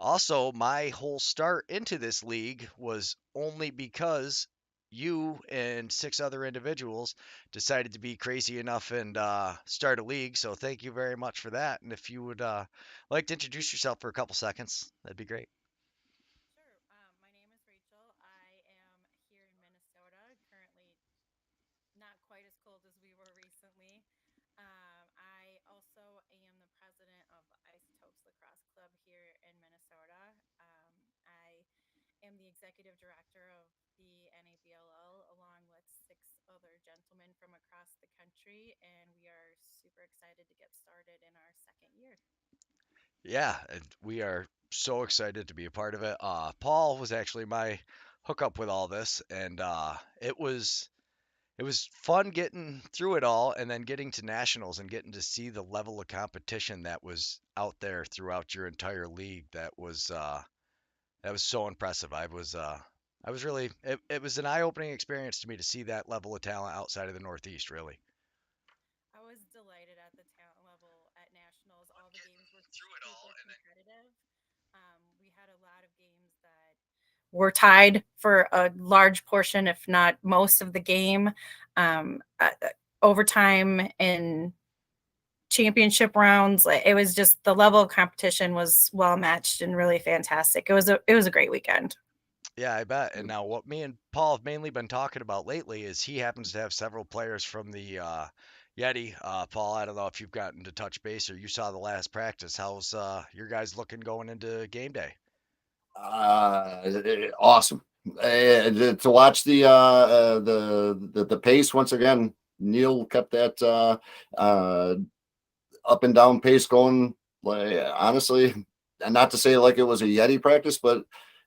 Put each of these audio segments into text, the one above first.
Also, my whole start into this league was only because you and six other individuals decided to be crazy enough and start a league. So thank you very much for that. And if you would like to introduce yourself for a couple seconds, that'd be great. Sure. My name is Rachel. I am here in Minnesota, currently not quite as cold as we were recently. I also am the president of the Ice Talks Lacrosse Club here in Minnesota. I am the executive director of the NABLL along with six other gentlemen from across the country, and we are super excited to get started in our second year. Yeah, and we are so excited to be a part of it. Paul was actually my hookup with all this, and it was fun getting through it all and then getting to nationals and getting to see the level of competition that was out there throughout your entire league. That was so impressive. I was really it was an eye-opening experience to me to see that level of talent outside of the Northeast, really. I was delighted at the talent level at nationals. All the games were super competitive. We had a lot of games that were tied for a large portion, if not most of the game. Overtime and championship rounds, it was just the level of competition was well matched and really fantastic. It was a great weekend. Yeah, I bet. And now what me and Paul have mainly been talking about lately is he happens to have several players from the Yeti. Paul, I don't know if you've gotten to touch base or you saw the last practice. How's your guys looking going into game day? Awesome. To watch the pace once again. Neil kept that up and down pace going. Like honestly, and not to say like it was a Yeti practice, but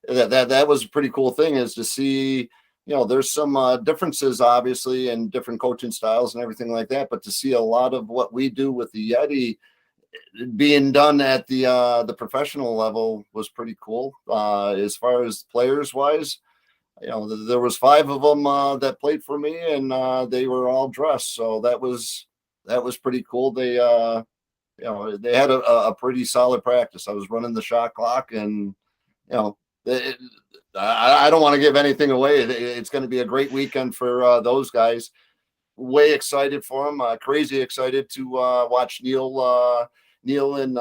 that was a pretty cool thing is to see. There's some differences obviously in different coaching styles and everything like that, but to see a lot of what we do with the Yeti being done at the professional level was pretty cool. As far as players wise, there was five of them that played for me, and they were all dressed, so that was pretty cool. They had a pretty solid practice. I was running the shot clock, and you know. It, I don't want to give anything away. It's going to be a great weekend for those guys. Way excited for them. Crazy excited to watch Neil and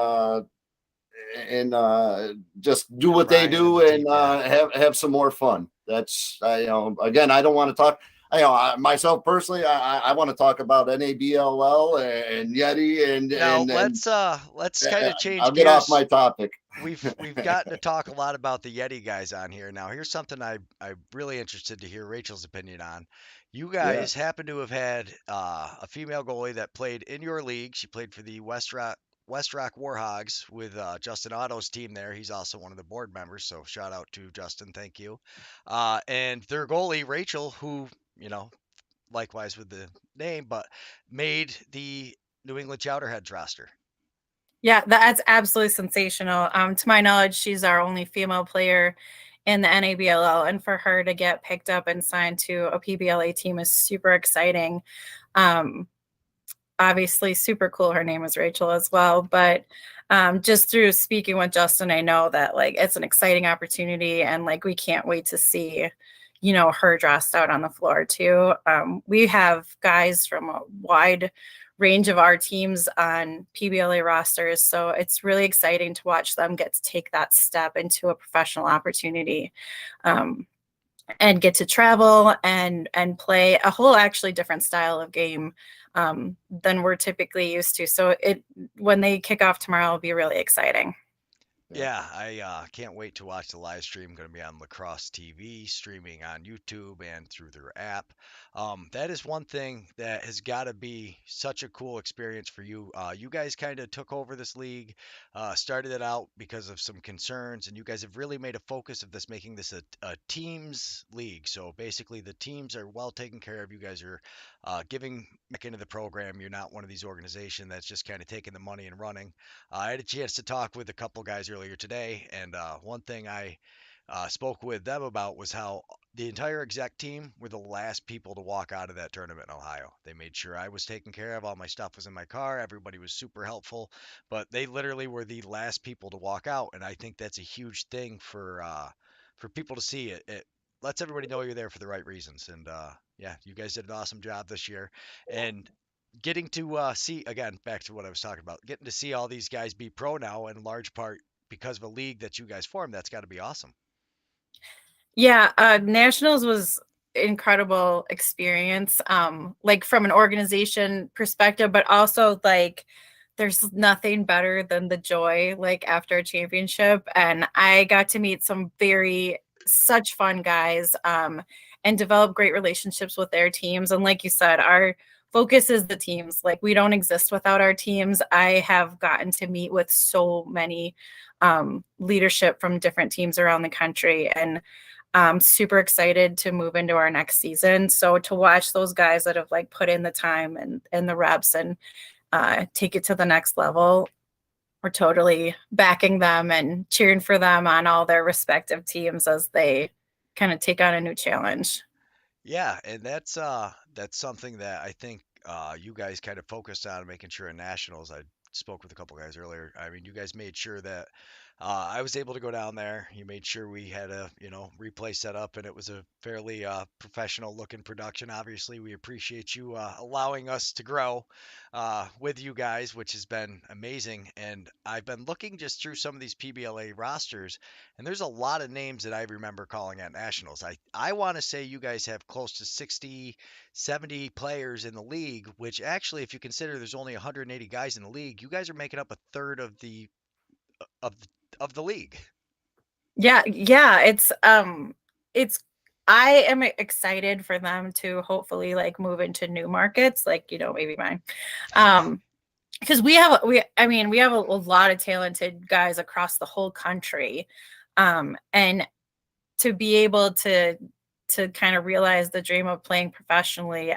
just do And what they Ryan and do the and team, yeah. have some more fun. That's again, I don't want to talk. Myself personally, I want to talk about NABLL and Yeti Now and let's kind of I'll change get off my gears. topic. We've gotten to talk a lot about the Yeti guys on here. Now here's something I'm really interested to hear Rachel's opinion on. You Yeah. guys happen to have had a female goalie that played in your league. She played for the West Rock Warhogs with Justin Otto's team there. He's also one of the board members, so shout out to Justin. Thank you. And their goalie Rachel, who you know likewise with the name, but made the New England Chowderheads roster. Yeah, that's absolutely sensational. To my knowledge, she's our only female player in the NABLL, and for her to get picked up and signed to a PBLA team is super exciting. Um, Obviously, super cool. Her name is Rachel as well, but just through speaking with Justin, I know that like it's an exciting opportunity, and like we can't wait to see, her dressed out on the floor too. We have guys from a wide range of our teams on PBLA rosters, so it's really exciting to watch them get to take that step into a professional opportunity. Um, and get to travel and play a whole actually different style of game than we're typically used to. So it when they kick off tomorrow, it'll be really exciting. Yeah. Yeah, I can't wait to watch the live stream. Going to be on Lacrosse TV, streaming on YouTube and through their app. That is one thing that has got to be such a cool experience for you. You guys kind of took over this league, started it out because of some concerns, and you guys have really made a focus of this, making this a teams league. So basically, the teams are well taken care of. You guys are giving back into the program. You're not one of these organizations that's just kind of taking the money and running. I had a chance to talk with a couple guys earlier today, and one thing I spoke with them about was how the entire exec team were the last people to walk out of that tournament in Ohio. They made sure I was taken care of. All my stuff was in my car. Everybody was super helpful, but they literally were the last people to walk out. And I think that's a huge thing for people to see. It lets everybody know you're there for the right reasons. And yeah, you guys did an awesome job this year. And getting to see again, back to what I was talking about, getting to see all these guys be pro now in large part because of a league that you guys formed. That's got to be awesome. Yeah, nationals was incredible experience, like from an organization perspective, but also like there's nothing better than the joy like after a championship. And I got to meet some such fun guys, and develop great relationships with their teams. And like you said, our focus is the teams. Like we don't exist without our teams. I have gotten to meet with so many leadership from different teams around the country, and I'm super excited to move into our next season. So to watch those guys that have like put in the time and the reps and take it to the next level, we're totally backing them and cheering for them on all their respective teams as they kind of take on a new challenge. Yeah, and that's something that I think you guys kind of focused on making sure in nationals. I spoke with a couple guys earlier. I mean, you guys made sure that I was able to go down there. You made sure we had a replay set up, and it was a fairly professional looking production. Obviously, we appreciate you allowing us to grow with you guys, which has been amazing. And I've been looking just through some of these PBLA rosters, and there's a lot of names that I remember calling at nationals. I want to say you guys have close to 60, 70 players in the league, which actually, if you consider there's only 180 guys in the league, you guys are making up a third of the, of the league. Yeah, yeah, it's I am excited for them to hopefully like move into new markets, like, maybe mine. Because we have a lot of talented guys across the whole country. And to be able to kind of realize the dream of playing professionally,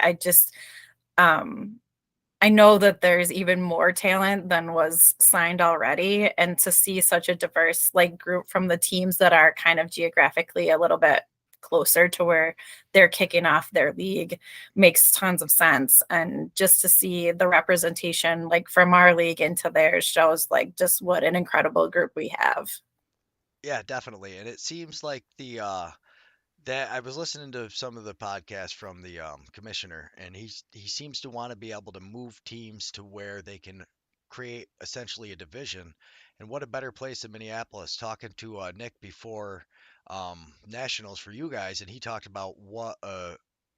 I know that there's even more talent than was signed already. And to see such a diverse like group from the teams that are kind of geographically a little bit closer to where they're kicking off their league makes tons of sense. And just to see the representation like from our league into theirs shows like just what an incredible group we have. Yeah, definitely. And it seems like that I was listening to some of the podcasts from the commissioner, and he seems to want to be able to move teams to where they can create essentially a division. And what a better place than Minneapolis. Talking to Nick before nationals for you guys, and he talked about what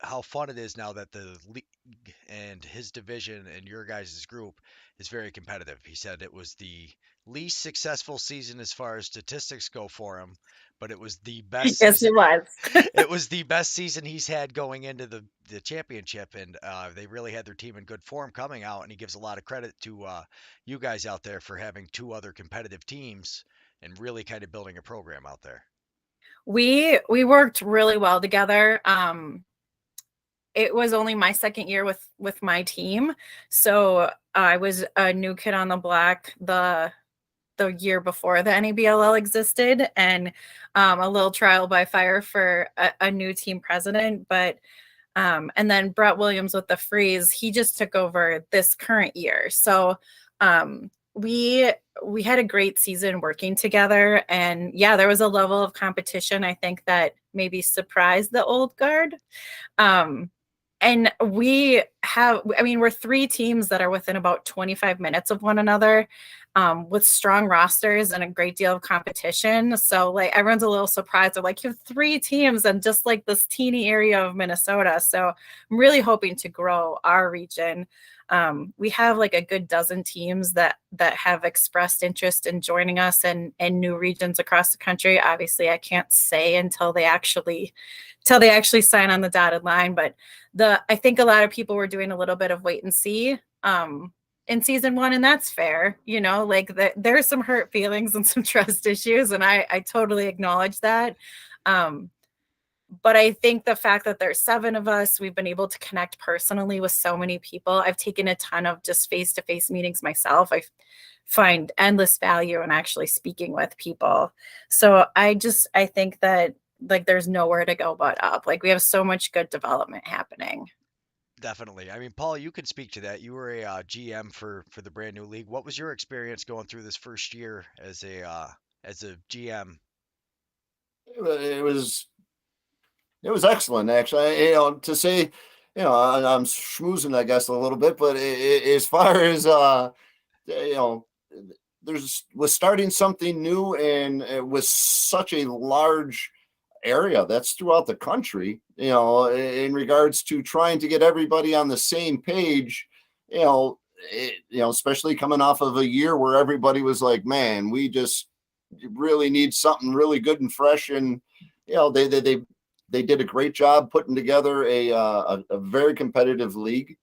how fun it is now that the league and his division and your guys' group is very competitive. He said it was the least successful season as far as statistics go for him, but it was the best Yes, season. it was. It was the best season he's had going into the championship, and they really had their team in good form coming out. And he gives a lot of credit to you guys out there for having two other competitive teams and really kind of building a program out there. We worked really well together. It was only my second year with my team, so I was a new kid on the block the year before the NABLL existed, and a little trial by fire for a new team president. But and then Brett Williams with the Freeze, he just took over this current year. So we had a great season working together, and yeah, there was a level of competition I think that maybe surprised the old guard. And we're three teams that are within about 25 minutes of one another, with strong rosters and a great deal of competition. So like everyone's a little surprised. They're like, you have three teams in just like this teeny area of Minnesota. So I'm really hoping to grow our region. We have like a good dozen teams that have expressed interest in joining us in new regions across the country. Obviously, I can't say until they actually sign on the dotted line. But I think a lot of people were doing a little bit of wait and see in season one, and that's fair. Like there's some hurt feelings and some trust issues, and I totally acknowledge that. But I think the fact that there's 7 of us, we've been able to connect personally with so many people. I've taken a ton of just face-to-face meetings myself. I find endless value in actually speaking with people. So I think that like there's nowhere to go but up. Like we have so much good development happening. Definitely. I mean, Paul, you can speak to that. You were a GM for the brand new league. What was your experience going through this first year as a GM? It was it was excellent, actually. To say, I'm schmoozing, I guess, a little bit, but as far as you know, there's was starting something new, and it was such a large area that's throughout the country. In regards to trying to get everybody on the same page. Especially coming off of a year where everybody was like, "Man, we just really need something really good and fresh," and they did a great job putting together a very competitive league.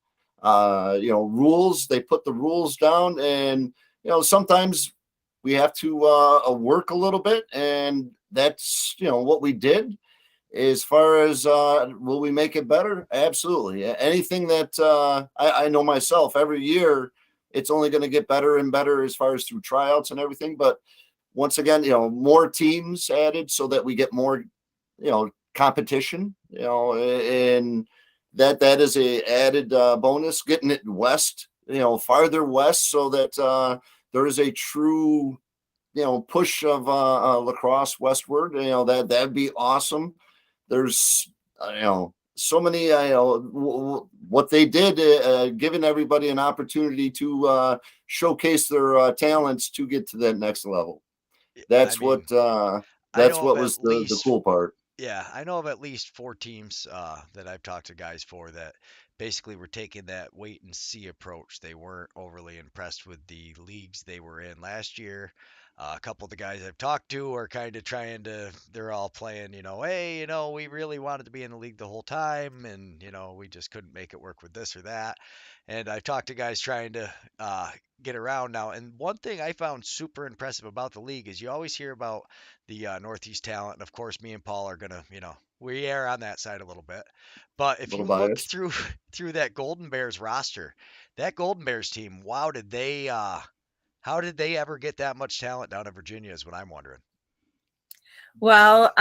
Rules, they put the rules down, and sometimes we have to work a little bit, and that's what we did. As far as will we make it better? Absolutely. Anything that I know myself, every year it's only going to get better and better as far as through tryouts and everything. But once again, more teams added so that we get more, competition, and that is a added bonus. Getting it west, farther west, so that there is a true, push of lacrosse westward. That'd be awesome. There's, so many, what they did, giving everybody an opportunity to showcase their talents to get to that next level. I That's what mean, I know of was at the least cool part. Yeah, I know of at least four teams that I've talked to guys for that basically were taking that wait and see approach. They weren't overly impressed with the leagues they were in last year. A couple of the guys I've talked to are kind of trying to, they're all playing, hey, we really wanted to be in the league the whole time, and, we just couldn't make it work with this or that. And I've talked to guys trying to get around now. And one thing I found super impressive about the league is you always hear about the Northeast talent. And of course, me and Paul are gonna, we are on that side a little bit. But A if little you look biased. through through that Golden Bears roster, that Golden Bears team, wow, did they how did they ever get that much talent down in Virginia is what I'm wondering. Well,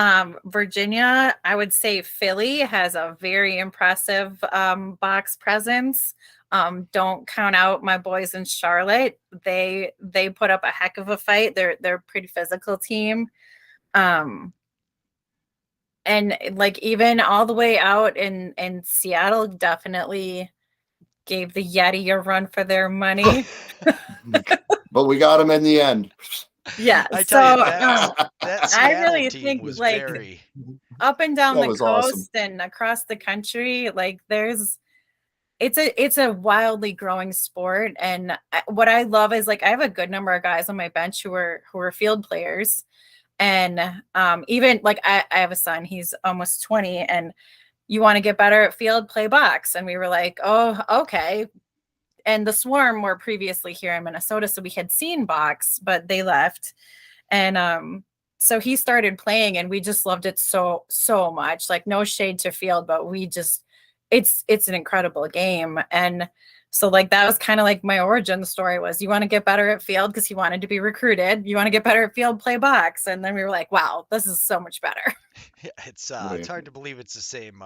Virginia, I would say Philly has a very impressive box presence. Don't count out my boys in Charlotte. They put up a heck of a fight. They're a pretty physical team. Um, and like even all the way out in Seattle, definitely gave the Yeti a run for their money. But we got them in the end. Yeah. I So tell you that I Seattle really team think was like very up and down That the was awesome. coast and across the country, like it's a wildly growing sport. And what I love is like I have a good number of guys on my bench who are field players. And even like I have a son, he's almost 20, and you want to get better at field, play box. And we were like, oh, okay. And the Swarm were previously here in Minnesota, so we had seen box, but they left. And so he started playing, and we just loved it so much. Like no shade to field, but we just it's an incredible game. And so like that was kind of like my origin story was you want to get better at field because he wanted to be recruited. You want to get better at field, play box. And then we were like, wow, this is so much better. Yeah, it's Right. hard to believe it's the same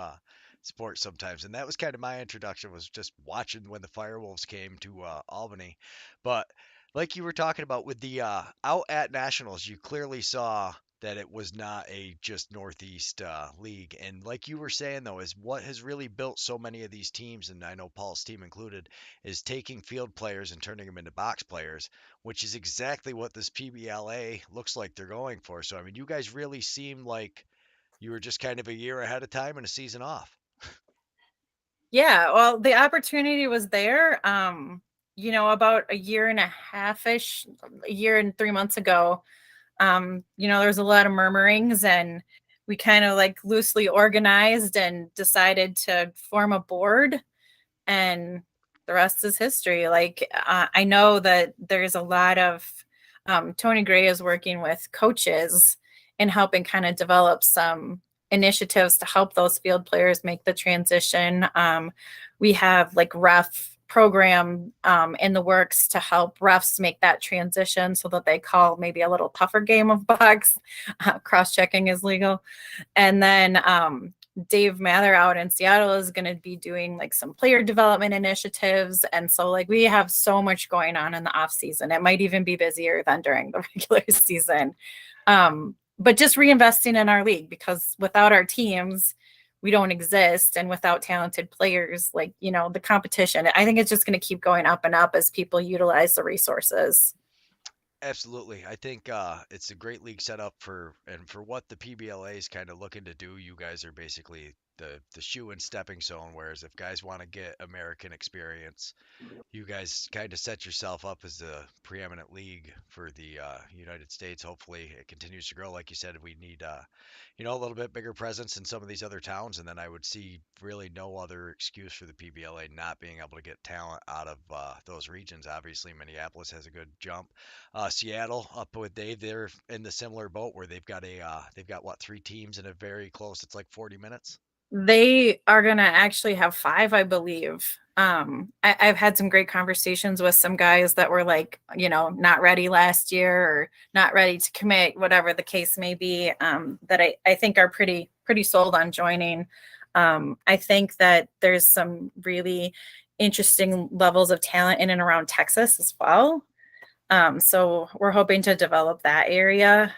sport sometimes, and that was kind of my introduction was just watching when the Firewolves came to Albany. But like you were talking about with the out at nationals, you clearly saw that it was not a just Northeast league. And like you were saying though, is what has really built so many of these teams, and I know Paul's team included, is taking field players and turning them into box players, which is exactly what this PBLA looks like they're going for. So I mean, you guys really seem like you were just kind of a year ahead of time and a season off. Yeah, well, the opportunity was there. About a year and a half-ish, a year and 3 months ago, there was a lot of murmurings, and we kind of like loosely organized and decided to form a board, and the rest is history. Like, I know that there's a lot of Tony Gray is working with coaches and helping kind of develop some initiatives to help those field players make the transition. We have like ref program in the works to help refs make that transition so that they call maybe a little tougher game of box. Cross checking is legal. And then Dave Mather out in Seattle is going to be doing like some player development initiatives. And so like we have so much going on in the off season. It might even be busier than during the regular season. But just reinvesting in our league, because without our teams, we don't exist. And without talented players, like, you know, the competition, I think it's just going to keep going up and up as people utilize the resources. Absolutely. I think it's a great league setup for what the PBLA is kind of looking to do. You guys are basically the shoe and stepping stone. Whereas if guys want to get American experience, you guys kind of set yourself up as the preeminent league for the United States. Hopefully, it continues to grow. Like you said, we need a little bit bigger presence in some of these other towns, and then I would see really no other excuse for the PBLA not being able to get talent out of those regions. Obviously, Minneapolis has a good jump. Seattle up with Dave, they're in the similar boat where they've got what, three teams in a very close. It's like 40 minutes. They are going to actually have five, I believe. I've had some great conversations with some guys that were like, you know, not ready last year or not ready to commit, whatever the case may be, that I think are pretty sold on joining. I think that there's some really interesting levels of talent in and around Texas as well. So we're hoping to develop that area.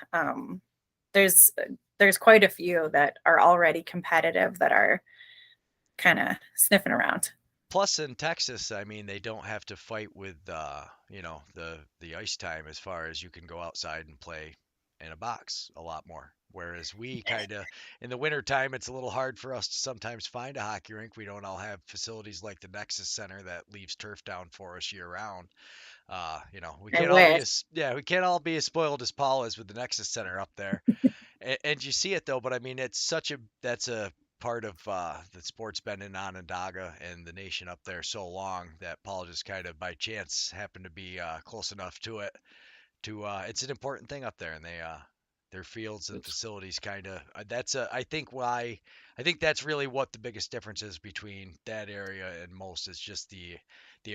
There's there's quite a few that are already competitive that are kind of sniffing around. Plus, in Texas, I mean, they don't have to fight with the ice time as far as you can go outside and play in a box a lot more. Whereas we kind of in the winter time, it's a little hard for us to sometimes find a hockey rink. We don't all have facilities like the Nexus Center that leaves turf down for us year round. We I can't all be wish. as yeah, we can't all be as spoiled as Paul is with the Nexus Center up there. And you see it though, but I mean, it's such a that's a part of the sport's been in Onondaga and the nation up there so long that Paul just kind of by chance happened to be close enough to it to it's an important thing up there, and their fields and facilities kind of that's I think that's really what the biggest difference is between that area and most is just the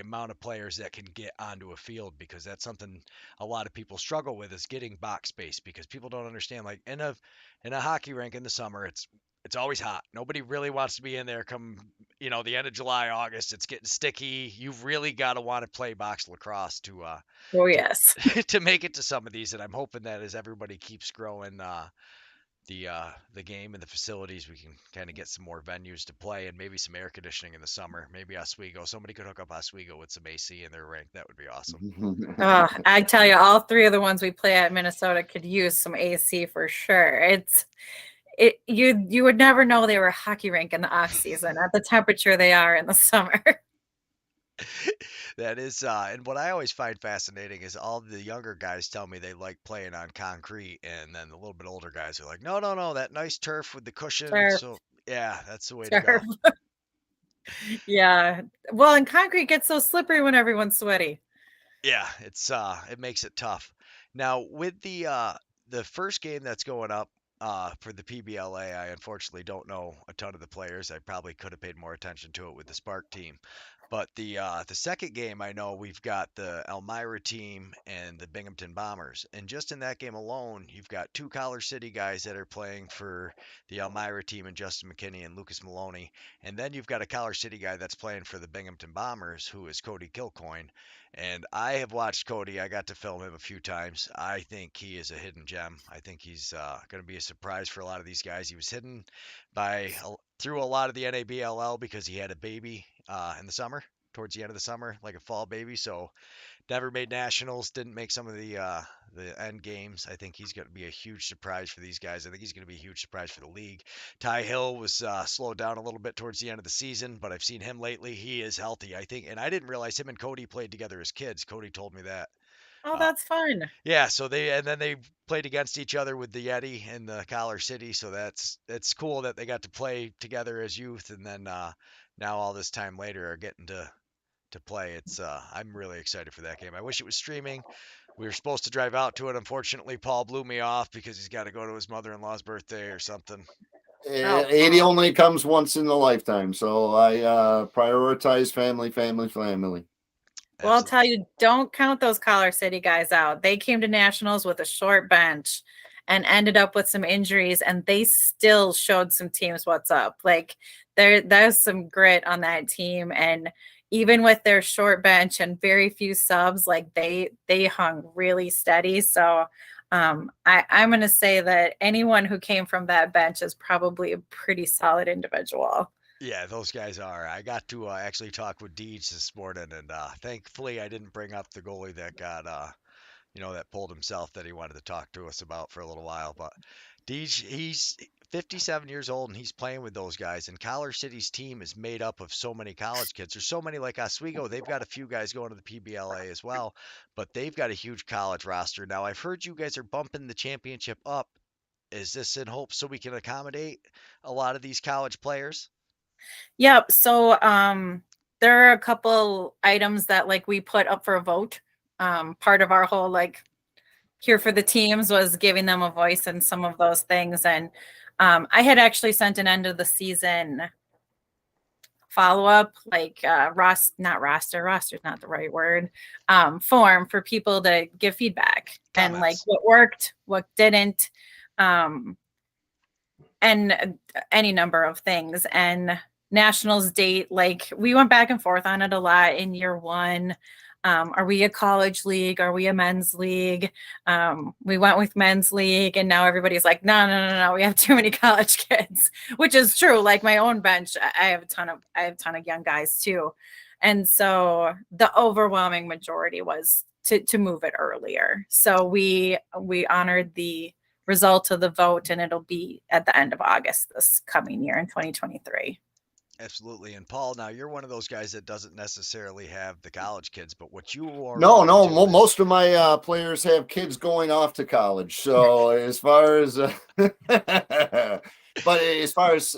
amount of players that can get onto a field, because that's something a lot of people struggle with is getting box space, because people don't understand, like in a hockey rink in the summer it's always hot. Nobody really wants to be in there come, the end of July, August. It's getting sticky. You've really got to want to play box lacrosse Oh, to yes. to make it to some of these, and I'm hoping that as everybody keeps growing the game and the facilities, we can kind of get some more venues to play and maybe some air conditioning in the summer. Maybe Oswego, somebody could hook up Oswego with some AC in their rink. That would be awesome. I tell you, all three of the ones we play at Minnesota could use some AC for sure. You would never know they were a hockey rink in the off season at the temperature they are in the summer. That is, and what I always find fascinating is all the younger guys tell me they like playing on concrete, and then the little bit older guys are like, no, no, no, that nice turf with the cushion. Turf, So yeah, that's the way to turf. go. Yeah. Well, and concrete gets so slippery when everyone's sweaty. Yeah, it makes it tough. Now with the first game that's going up for the PBLA, I unfortunately don't know a ton of the players. I probably could have paid more attention to it with the Spark team. But the second game, I know we've got the Elmira team and the Binghamton Bombers. And just in that game alone, you've got two College City guys that are playing for the Elmira team, and Justin McKinney and Lucas Maloney. And then you've got a College City guy that's playing for the Binghamton Bombers, who is Cody Kilcoyne. And I have watched Cody. I got to film him a few times. I think he is a hidden gem. I think he's going to be a surprise for a lot of these guys. He was hidden through a lot of the NABLL because he had a baby in the summer, towards the end of the summer, like a fall baby. So never made nationals, didn't make some of the end games. I think he's going to be a huge surprise for these guys. I think he's going to be a huge surprise for the league. Ty Hill was slowed down a little bit towards the end of the season, but I've seen him lately. He is healthy, I think, and I didn't realize him and Cody played together as kids. Cody told me that. Oh, Uh, that's fun. yeah, so they played against each other with the Yeti and the Collar City, so it's cool that they got to play together as youth, and then now all this time later are getting to play. I'm really excited for that game. I wish it was streaming. We were supposed to drive out to it. Unfortunately, Paul blew me off because he's got to go to his mother-in-law's birthday or something. Oh, 80 only comes once in a lifetime. So I prioritize family, family, family. well, I'll tell Absolutely. you, don't count those Collar City guys out. They came to nationals with a short bench and ended up with some injuries, and they still showed some teams what's up. Like there's some grit on that team, and even with their short bench and very few subs, like they hung really steady. So I'm going to say that anyone who came from that bench is probably a pretty solid individual. Yeah, those guys are. I got to actually talk with Deej this morning, and thankfully I didn't bring up the goalie that got, that pulled himself that he wanted to talk to us about for a little while. But Deej, he's 57 years old and he's playing with those guys. And Collar City's team is made up of so many college kids. There's so many like Oswego. They've got a few guys going to the PBLA as well, but they've got a huge college roster. Now, I've heard you guys are bumping the championship up. Is this in hopes so we can accommodate a lot of these college players? Yep. So there are a couple items that like we put up for a vote. Part of our whole like here for the teams was giving them a voice in some of those things. And I had actually sent an end of the season follow-up, like roster's not the right word, form for people to give feedback and like Comments. what worked, what didn't. And any number of things. And nationals date, like we went back and forth on it a lot in year one. Are we a college league? Are we a men's league? We went with men's league, and now everybody's like, no, we have too many college kids, which is true. Like my own bench, I have a ton of young guys too, and so the overwhelming majority was to move it earlier. So we honored the result of the vote, and it'll be at the end of August this coming year in 2023. Absolutely. And Paul, now you're one of those guys that doesn't necessarily have the college kids, but what you are No, want to no. do is Most of my players have kids going off to college. So as far as, but as far as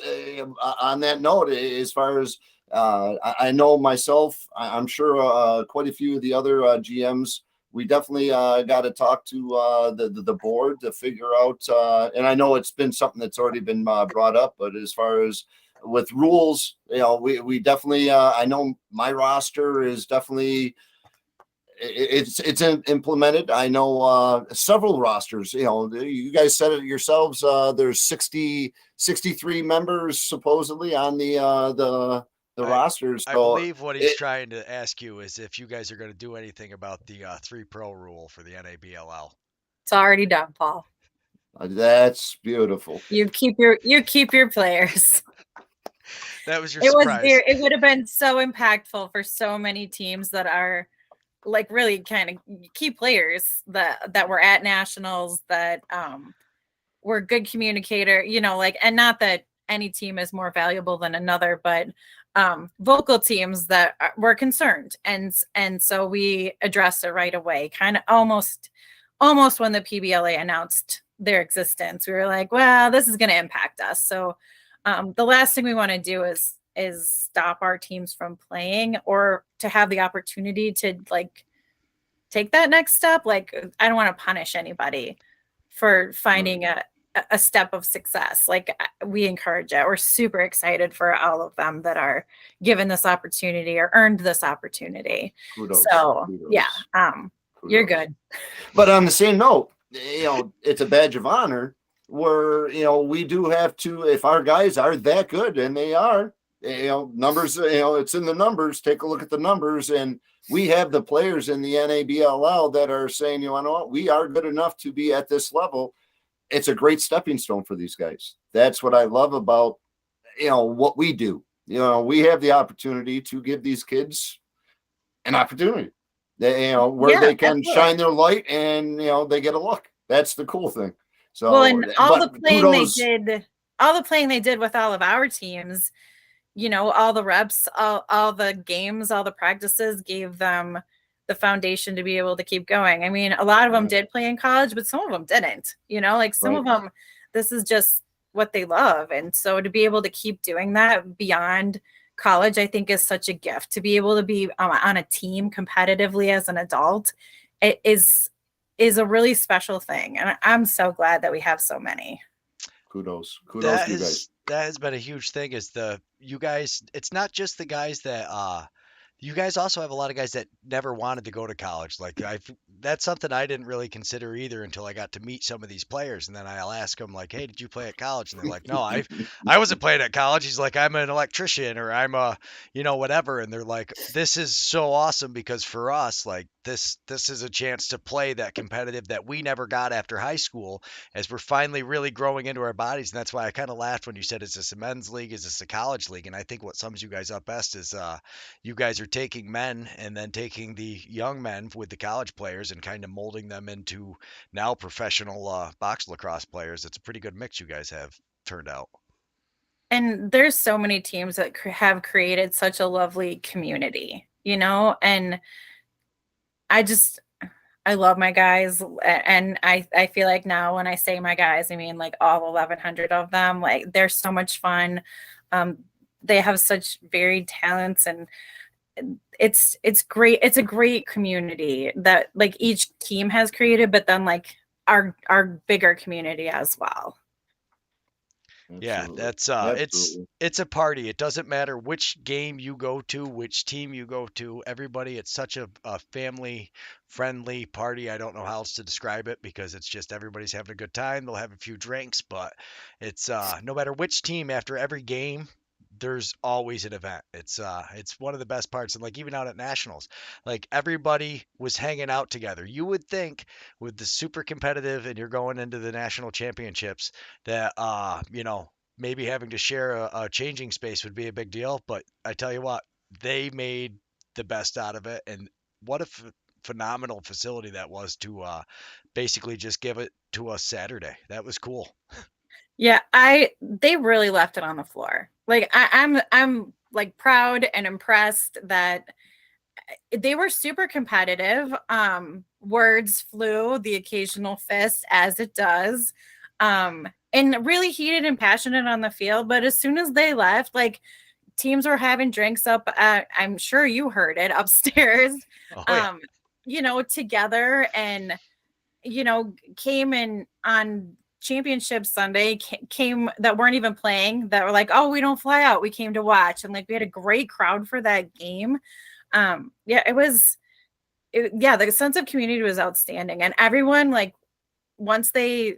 on that note, as far as I know myself, I'm sure quite a few of the other GMs. We definitely got to talk to the board to figure out. And I know it's been something that's already been brought up, but as far as with rules, we definitely. I know my roster is definitely it's implemented. I know several rosters. You guys said it yourselves. There's 63 members supposedly on the I rosters. I So believe what he's trying to ask you is if you guys are going to do anything about the 3 pro rule for the NABLL. It's already done, Paul. that's beautiful. You keep your players. That was your It was surprise. there. It would have been so impactful for so many teams that are like really kind of key players that were at nationals, that were good communicator, like, and not that any team is more valuable than another, but vocal teams that were concerned, and so we addressed it right away, kind of almost when the PBLA announced their existence. We were like, well, this is going to impact us. So the last thing we want to do is stop our teams from playing, or to have the opportunity to like take that next step. Like I don't want to punish anybody for finding a step of success. Like we encourage it. We're super excited for all of them that are given this opportunity or earned this opportunity. Kudos. So Kudos. yeah, you're Kudos. good. But on the same note, it's a badge of honor where, we do have to, if our guys are that good, and they are, numbers, it's in the numbers. Take a look at the numbers, and we have the players in the NABLL that are saying, you know what, we are good enough to be at this level. It's a great stepping stone for these guys. That's what I love about, what we do. We have the opportunity to give these kids an opportunity. Where they can shine their light, and they get a look. That's the cool thing. So, well, and all the playing they did with all of our teams, all the reps, all the games, all the practices gave them the foundation to be able to keep going. I mean, a lot of them did play in college, but some of them didn't. Like some of them, this is just what they love, and so to be able to keep doing that beyond college, I think is such a gift. To be able to be on a team competitively as an adult, it is a really special thing, and I'm so glad that we have so many. Kudos That to you is guys. that has been a huge thing is you guys, it's not just the guys that you guys also have a lot of guys that never wanted to go to college. Like that's something I didn't really consider either until I got to meet some of these players, and then I'll ask them like, "Hey, did you play at college?" And they're like, "No, I wasn't playing at college." He's like, "I'm an electrician or I'm a, whatever." And they're like, "This is so awesome because for us, like this is a chance to play that competitive that we never got after high school as we're finally really growing into our bodies." And that's why I kind of laughed when you said, "Is this a men's league? Is this a college league?" And I think what sums you guys up best is you guys are taking men and then taking the young men with the college players and kind of molding them into now professional box lacrosse players. It's a pretty good mix you guys have turned out. And there's so many teams that have created such a lovely community, and I just I love my guys, and I feel like now when I say my guys, I mean like all 1,100 of them. Like they're so much fun. Um, they have such varied talents, and it's great. It's a great community that like each team has created, but then like our bigger community as well. Yeah, Absolutely. that's Absolutely. it's a party. It doesn't matter which game you go to, which team you go to. Everybody, it's such a family friendly party. I don't know how else to describe it because it's just everybody's having a good time. They'll have a few drinks, but it's no matter which team after every game, there's always an event. It's one of the best parts. And like even out at nationals, like everybody was hanging out together. You would think with the super competitive and you're going into the national championships that maybe having to share a changing space would be a big deal, but I tell you what, they made the best out of it, and what a phenomenal facility that was to basically just give it to us Saturday. That was cool. Yeah, they really left it on the floor. Like I'm like proud and impressed that they were super competitive. Words flew, the occasional fist, as it does. And really heated and passionate on the field. But as soon as they left, like teams were having drinks up at, I'm sure you heard it, upstairs, Oh yeah. um, together, and came in on championship Sunday, came that weren't even playing, that were like, oh, we don't fly out, we came to watch. And like we had a great crowd for that game. Yeah, yeah, the sense of community was outstanding. And everyone, like, once they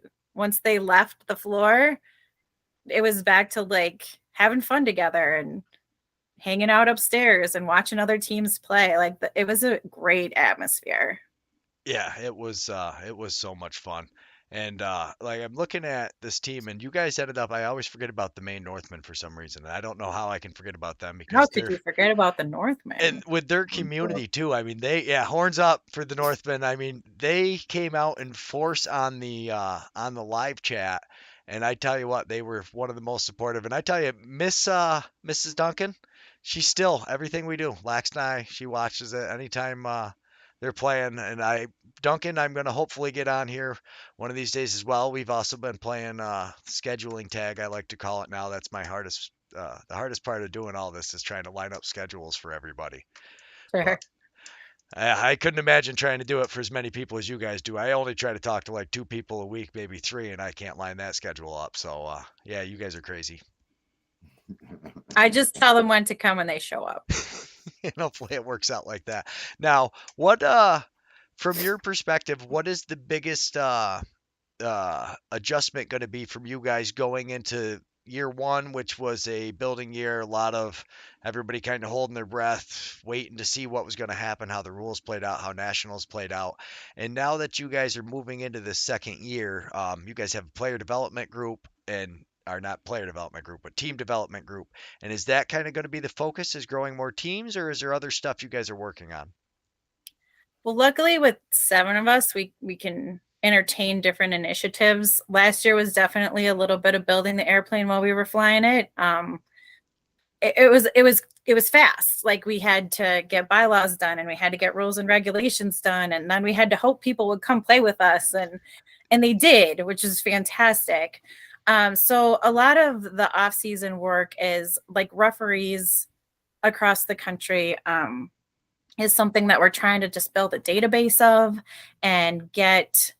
left the floor, it was back to like having fun together and hanging out upstairs and watching other teams play. Like it was a great atmosphere. Yeah, it was so much fun. And like I'm looking at this team and you guys ended up I always forget about the Maine Northmen for some reason. And I don't know how I can forget about them How because could they're you forget about the and Northmen? with their community too. I mean, yeah, horns up for the Northmen. I mean, they came out in force on the live chat, and I tell you what, they were one of the most supportive. And I tell you, Mrs. Duncan, she's still everything we do. Lax and I, she watches it anytime they're playing. And Duncan, I'm gonna hopefully get on here one of these days as well. We've also been playing scheduling tag, I like to call it now. That's my hardest the hardest part of doing all this is trying to line up schedules for everybody. But Sure. I couldn't imagine trying to do it for as many people as you guys do. I only try to talk to like two people a week, maybe three, and I can't line that schedule up. So yeah, you guys are crazy. I just tell them when to come and they show up. And hopefully it works out like that. Now, what from your perspective, what is the biggest adjustment going to be from you guys going into year one, which was a building year, a lot of everybody kind of holding their breath, waiting to see what was going to happen, how the rules played out, how nationals played out. And now that you guys are moving into the second year, you guys have a player development group and are not player development group, but team development group. And is that kind of going to be the focus is growing more teams or is there other stuff you guys are working on? Well, luckily with 7 of us, we can entertain different initiatives. Last year was definitely a little bit of building the airplane while we were flying it. It was fast. Like we had to get bylaws done and we had to get rules and regulations done, and then we had to hope people would come play with us, and they did, which is fantastic. So a lot of the off-season work is like referees across the country. Is something that we're trying to just build a database of and get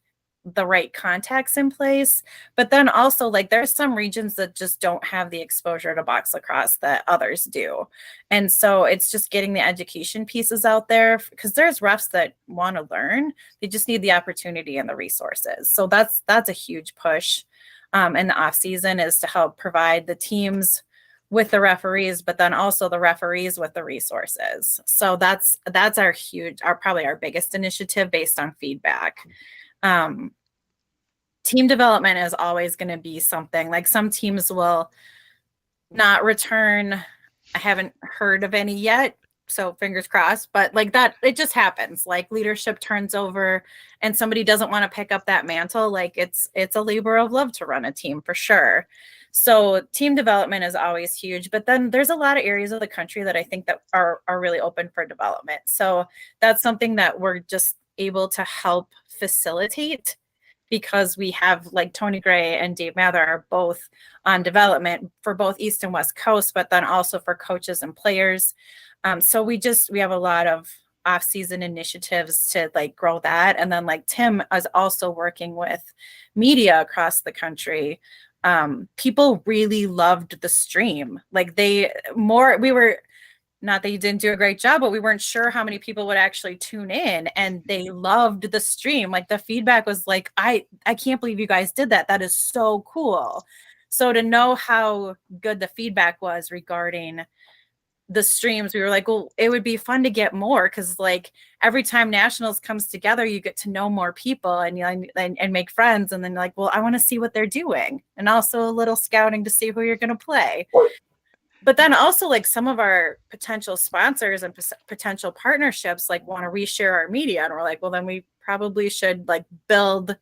the right contacts in place. But then also, like, there's some regions that just don't have the exposure to box lacrosse that others do. And so it's just getting the education pieces out there, because there's refs that want to learn. They just need the opportunity and the resources. So that's a huge push in the off season, is to help provide the teams with the referees, but then also the referees with the resources. So that's probably our biggest initiative based on feedback. Team development is always going to be something. Like, some teams will not return. I haven't heard of any yet, so fingers crossed, but like that, it just happens. Like, leadership turns over and somebody doesn't want to pick up that mantle. Like, it's a labor of love to run a team, for sure. So team development is always huge, but then there's a lot of areas of the country that I think that are really open for development. So that's something that we're just able to help facilitate, because we have, like, Tony Gray and Dave Mather are both on development for both East and West Coast, but then also for coaches and players. So we have a lot of off-season initiatives to, like, grow that. And then, like, Tim is also working with media across the country. People really loved the stream. Like, we were, not that you didn't do a great job, but we weren't sure how many people would actually tune in, and they loved the stream. Like, the feedback was like, I can't believe you guys did that. That is so cool. So to know how good the feedback was regarding the streams, we were like, well, it would be fun to get more, because, like, every time nationals comes together, you get to know more people and and make friends, and then, like, well, I want to see what they're doing, and also a little scouting to see who you're going to play. But then also, like, some of our potential sponsors and potential partnerships, like, want to reshare our media, and we're like, well, then we probably should, like, build,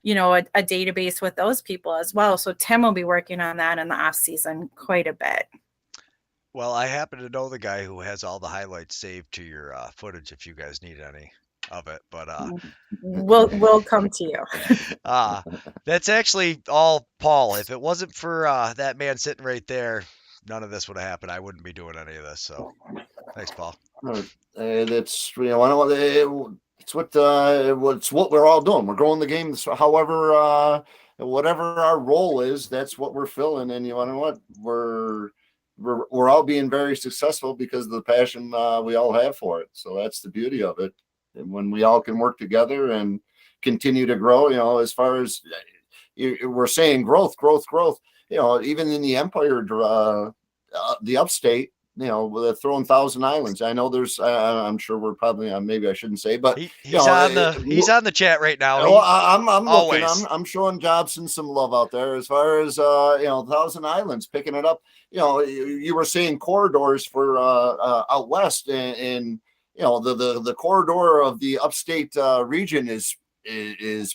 a database with those people as well. So Tim will be working on that in the off season quite a bit. Well, I happen to know the guy who has all the highlights saved to your footage if you guys need any of it. But we'll come to you. That's actually all Paul. If it wasn't for that man sitting right there, none of this would have happened. I wouldn't be doing any of this. So thanks, Paul. That's it's what we're all doing. We're growing the game. However, whatever our role is, that's what we're filling. And you know what? We're all being very successful because of the passion we all have for it. So that's the beauty of it. And when we all can work together and continue to grow, as far as we're saying growth, even in the Empire, the upstate, throwing Thousand Islands. I know there's, I'm sure we're probably, maybe I shouldn't say, but he's on the chat right now. I'm always looking, I'm showing Jobson some love out there as far as, Thousand Islands picking it up. You were saying corridors for out west, and the corridor of the upstate region is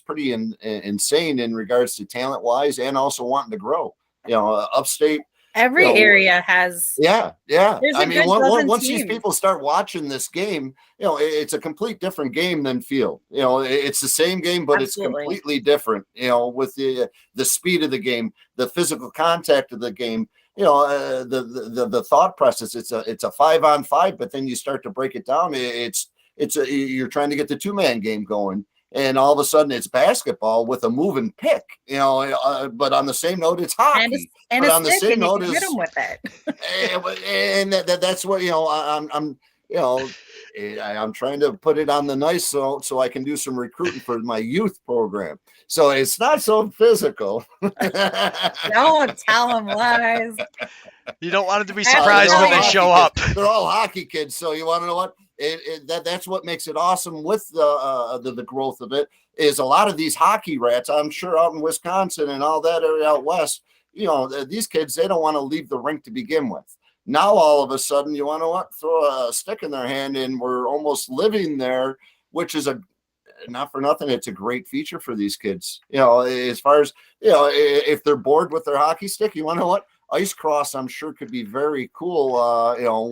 pretty insane in regards to talent wise, and also wanting to grow. Upstate. Every area has. Yeah. I mean, once these teams. people start watching this game, it's a complete different game than field. It's the same game, but Absolutely. It's completely different. With the speed of the game, the physical contact of the game. The thought process. It's a 5-on-5, but then you start to break it down. You're trying to get the 2-man game going. And all of a sudden it's basketball with a moving pick, but on the same note, it's hockey. And on the same note, hit them with it. and that's what, I'm trying to put it on the nice so I can do some recruiting for my youth program. So it's not so physical. Don't tell them lies. You don't want them to be surprised when they show up. They're all hockey kids. So you want to know what? That's what makes it awesome with the growth of it, is a lot of these hockey rats, I'm sure out in Wisconsin and all that area out west, these kids, they don't want to leave the rink to begin with. Now, all of a sudden, you want to throw a stick in their hand, and we're almost living there, which is not for nothing. It's a great feature for these kids. As far as, if they're bored with their hockey stick, you want to know what? Ice cross, I'm sure, could be very cool,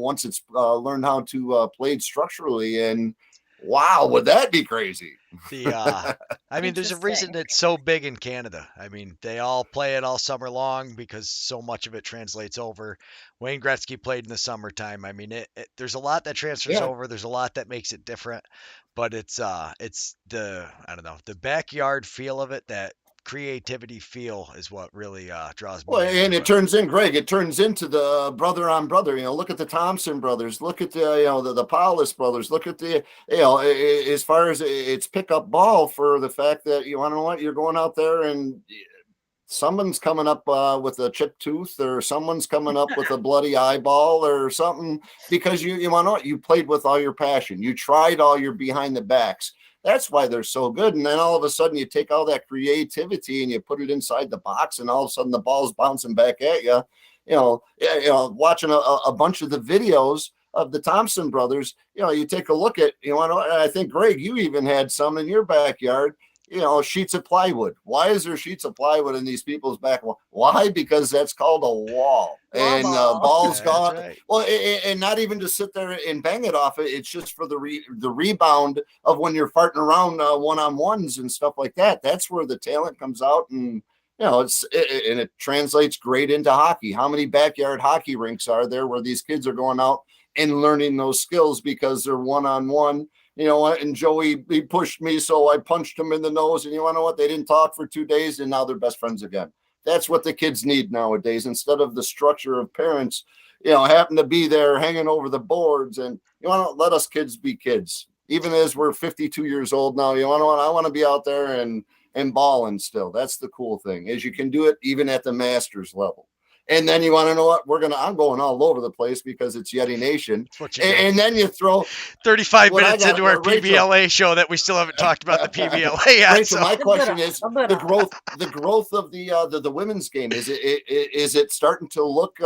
once it's learned how to played structurally. And wow, would that be crazy? The I mean, there's a reason Interesting. it's so big in Canada. I mean, they all play it all summer long because so much of it translates over. Wayne Gretzky played in the summertime. I mean, there's a lot that transfers Yeah. over. There's a lot that makes it different, but it's the I don't know the backyard feel of it. That creativity feel is what really draws Well, me and into it it. turns in, Greg, it turns into the brother on brother. Look at the Thompson brothers, look at the Paulus brothers, look at as far as it's pickup ball for the fact that you want to know what you're going out there and someone's coming up with a chipped tooth or someone's coming up with a bloody eyeball or something because you want to know what you played with all your passion. You tried all your behind the backs. That's why they're so good. And then all of a sudden you take all that creativity and you put it inside the box and all of a sudden the ball's bouncing back at you. Watching a bunch of the videos of the Thompson brothers, you take a look at, I think, Greg, you even had some in your backyard, sheets of plywood. Why is there sheets of plywood in these people's back? Why? Because that's called a wall. Wall And ball. balls That's gone. right. Well, and not even to sit there and bang it off it. It's just for the rebound of when you're farting around one-on-ones and stuff like that. That's where the talent comes out, and and it translates great into hockey. How many backyard hockey rinks are there where these kids are going out and learning those skills because they're one-on-one? You know what? And Joey, he pushed me, so I punched him in the nose. And you want to know what? They didn't talk for 2 days, and now they're best friends again. That's what the kids need nowadays. Instead of the structure of parents, happen to be there hanging over the boards. And you want to let us kids be kids, even as we're 52 years old now. You want to? I want to be out there and balling still. That's the cool thing, is you can do it even at the masters level. And then you want to know what? I'm going all over the place because it's Yeti Nation. That's what you do. And then you throw 35 what I minutes got, into our Rachel. PBLA show that we still haven't talked about the PBLA yet. Rachel, So my A bit question off, is a bit the off. growth of the women's game. Is it starting to look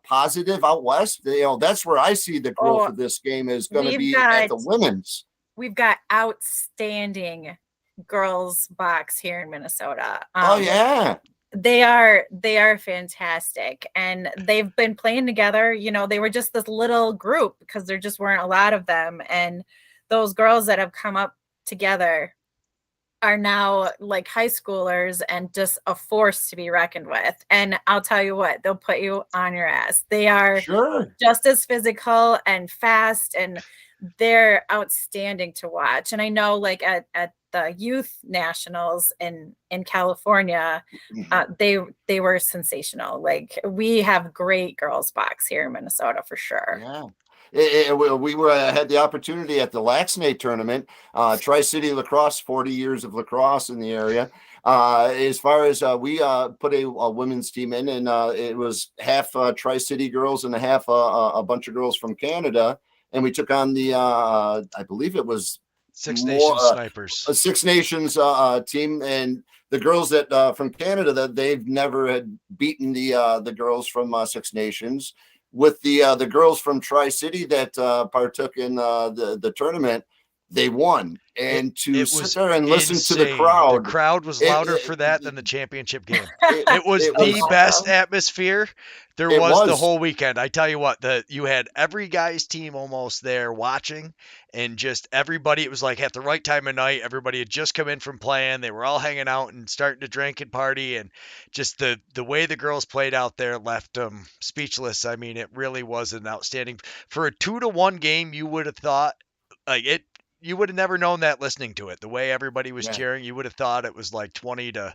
positive out west? That's where I see the growth Oh, of this game is going to we've be at got the women's. we've got outstanding girls box here in Minnesota. Oh yeah, They are fantastic, and they've been playing together. They were just this little group because there just weren't a lot of them, and those girls that have come up together are now like high schoolers and just a force to be reckoned with. And I'll tell you what, they'll put you on your ass. They are sure. just as physical and fast, and they're outstanding to watch. And I know, like at the youth nationals in California, they were sensational. Like, we have great girls box here in Minnesota for sure. Yeah. We were had the opportunity at the Laxnate tournament, Tri-City Lacrosse, 40 years of lacrosse in the area. As far as we put a women's team in, and it was half Tri-City girls and a half a bunch of girls from Canada, and we took on the I believe it was Six more Nations snipers. a Six Nations team, and the girls that from Canada, that they've never had beaten the girls from Six Nations. With the girls from Tri-City that partook in the tournament, they won. It And to it sit was there and listen to the insane. The crowd, crowd was it louder for that it, than the championship game. it, It was it the was best atmosphere there it was the was whole weekend. I tell you what, you had every guy's team almost there watching, and just everybody. It was like at the right time of night. Everybody had just come in from playing. They were all hanging out and starting to drink and party, and just the way the girls played out there left them speechless. I mean, it really was an outstanding for a 2-1 game. You would have thought like it. You would have never known that listening to it. The way everybody was yeah. cheering, you would have thought it was like 20 to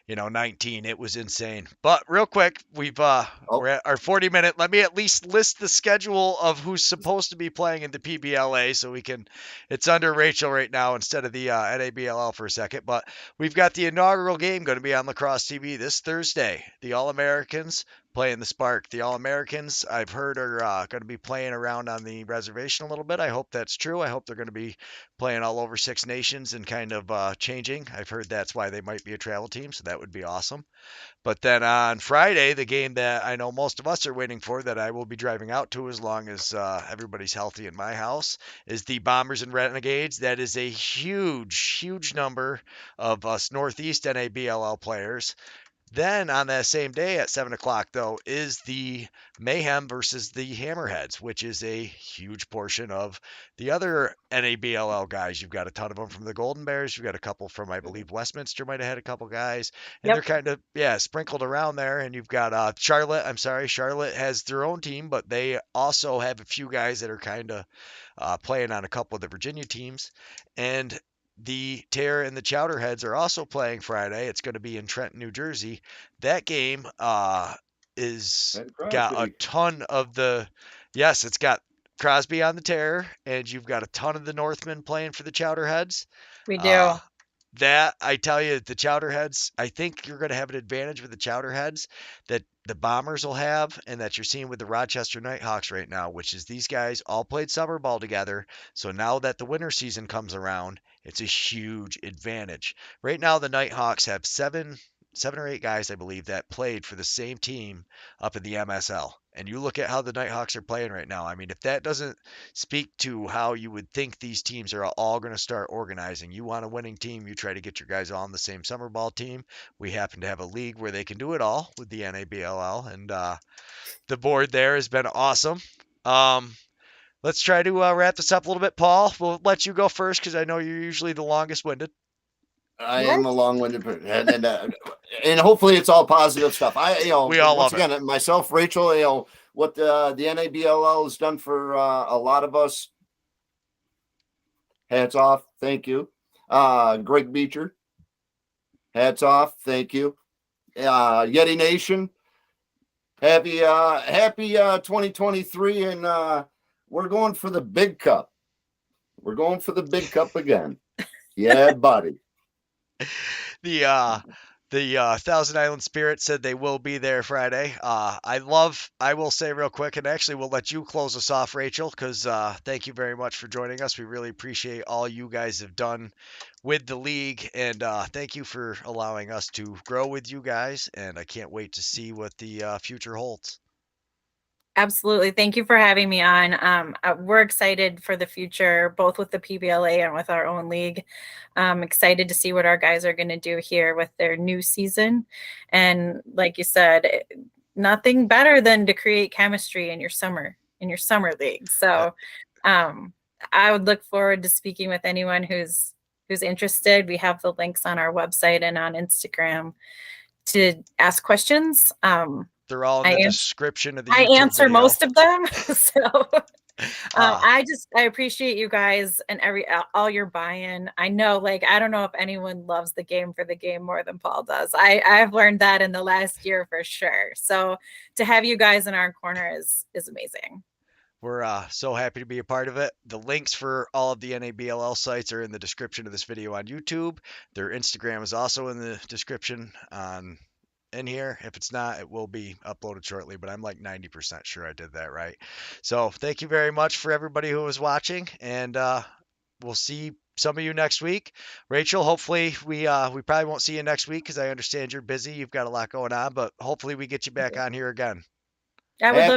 19. It was insane. But real quick, Oh, we're at our 40-minute. Let me at least list the schedule of who's supposed to be playing in the PBLA so we can. It's under Rachel right now instead of the NABLL for a second. But we've got the inaugural game going to be on Lacrosse TV this Thursday. The All Americans playing the Spark. The All Americans, I've heard, are going to be playing around on the reservation a little bit. I hope that's true. I hope they're going to be playing all over Six Nations and kind of changing. I've heard that's why they might be a travel team, so that would be awesome. But then on Friday, the game that I know most of us are waiting for, that I will be driving out to as long as everybody's healthy in my house, is the Bombers and Renegades. That is a huge, huge number of us Northeast NABLL players Then on that same day at 7 o'clock, though, is the Mayhem versus the Hammerheads, which is a huge portion of the other NABLL guys. You've got a ton of them from the Golden Bears. You've got a couple from, I believe, Westminster might have had a couple guys, and they're Yep, kind of sprinkled around there. And you've got Charlotte. I'm sorry, Charlotte has their own team, but they also have a few guys that are kind of playing on a couple of the Virginia teams, and the Tear and the Chowderheads are also playing Friday. It's going to be in Trenton, New Jersey. That game is And got a Crosby. ton of the yes, it's got Crosby on the Tear, and you've got a ton of the Northmen playing for the Chowderheads. we Uh, do. that I tell you, the Chowderheads, I think you're going to have an advantage with the Chowderheads that the Bombers will have, and that you're seeing with the Rochester Nighthawks right now, which is these guys all played summer ball together. So now that the winter season comes around, it's a huge advantage. Right now, the Nighthawks have seven or eight guys, I believe, that played for the same team up in the MSL. And you look at how the Nighthawks are playing right now. I mean, if that doesn't speak to how you would think these teams are all going to start organizing, you want a winning team, you try to get your guys all on the same summer ball team. We happen to have a league where they can do it all with the NABLL, and the board there has been awesome. Um, let's try to wrap this up a little bit, Paul. We'll let you go first because I know you're usually the longest winded. I am What? a long-winded person, and hopefully it's all positive stuff. We all Once love it. again, myself, Rachel, what the NABLL has done for a lot of us. Hats off, thank you. Greg Beecher, hats off, thank you. Yeti Nation, happy 2023, and we're going for the big cup. We're going for the big cup again. Yeah, buddy. The Thousand Island Spirit said they will be there Friday. I will say real quick, and actually we'll let you close us off, Rachel, because thank you very much for joining us. We really appreciate all you guys have done with the league, and thank you for allowing us to grow with you guys. And I can't wait to see what the future holds. Absolutely. Thank you for having me on. We're excited for the future, both with the PBLA and with our own league. I'm excited to see what our guys are going to do here with their new season. And like you said, nothing better than to create chemistry in your summer league. So I would look forward to speaking with anyone who's interested. We have the links on our website and on Instagram to ask questions. They're all in I the am description of the I YouTube answer video. most of them. So Uh, I appreciate you guys and all your buy-in. I know, like, I don't know if anyone loves the game for the game more than Paul does. I've learned that in the last year for sure. So to have you guys in our corner is amazing. We're so happy to be a part of it. The links for all of the NABLL sites are in the description of this video on YouTube. Their Instagram is also in the description on in here. If it's not, it will be uploaded shortly, but I'm like 90% sure I did that right. So thank you very much for everybody who was watching, and we'll see some of you next week. Rachel, hopefully we probably won't see you next week because I understand you're busy. You've got a lot going on, but hopefully we get you back on here again. I would love